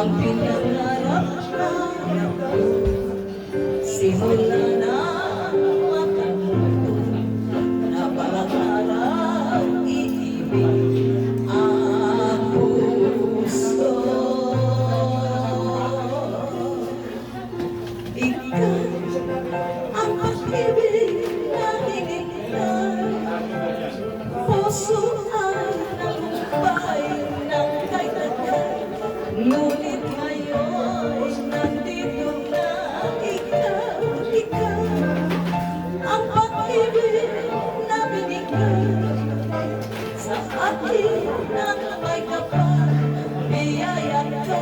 ang pinangarap na ako. Simula na makamundo na pangarap iibig ang puso. Ikaw ang pag-ibig na hinihintay, puso ang nagumpay ng kailangan. Ngunit ngayon nandito na ikaw ang pag-ibig na binigay sa akin ng may kapal. Biyaya ka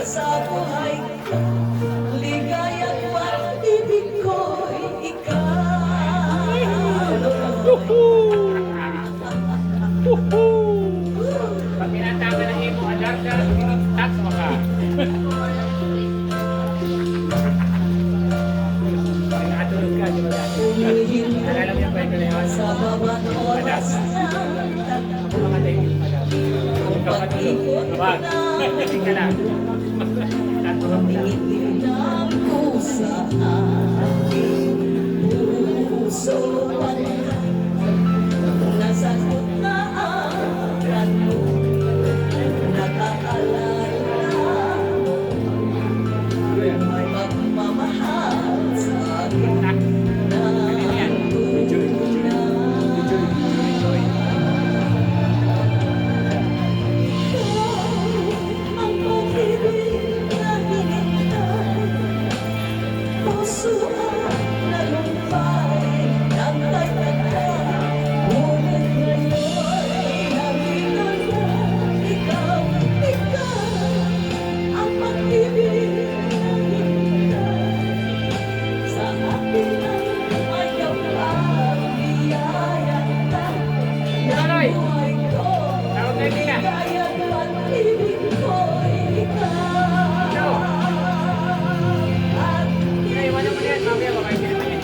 sa buhay ko, ligaya at pag-ibig ko'y ikaw. Pag pinatama na imo, adar ka, tax mo ka. Nakatulog ka, di ba? Nalala mo yung kwento na yun? Sa bawat oras na Mga tayo, ikaw matulog. Wag, hindi ka na. Natulog na. tingin ako sa aking puso, nasagot na ang tanong, nakakaalala may magmamahal sa akin na ang pag-ibig na hinihintay, puso ang nalumpay ng kailangan. Ngunit ngayon nandito na ikaw ang pag-ibig na hinihintay sa akin ang may kapal. Biyaya ka ng buhay ko, Tawag na hindi na. ligaya at pag-ibig ko'y ikaw. At Iwanan mo na yan, mamaya baka hindi naman yan.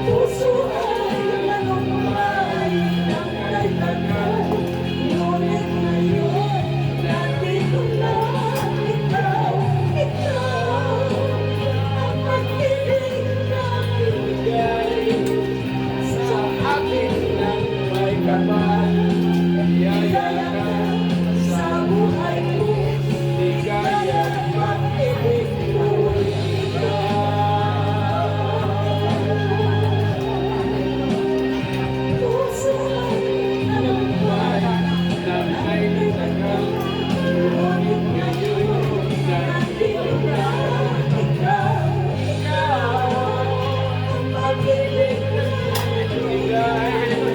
Puso ay nalumpay ng kailangan. Ngunit ngayon nandito na ikaw ang pag-ibig na binigay sa akin ng may kapal. Biyaya ka sa buhay ko, ligaya at pag-ibig ko'y ikaw. Puso ay nalumpay ng kailangan. Ngunit ngayon nandito na ikaw ang pag-ibig na binigay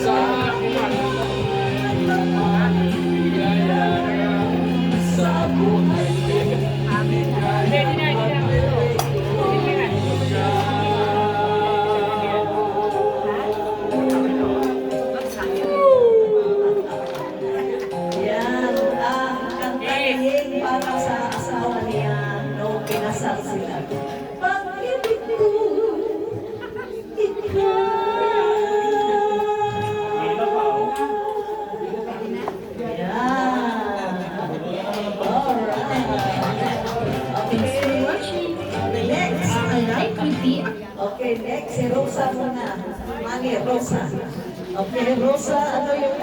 sa akin ng kapal. Biyaya ka sa buhay ko, ligaya at pag-ibig ko'y yan ang kantahin para sa asawa niya nung pinasal sila. Pag-ibig ko, ikaw. Yan. Alright. Okay. Next. Okay, next. Si Rosa muna. Mami, Rosa. Okay, Rosa, ano yung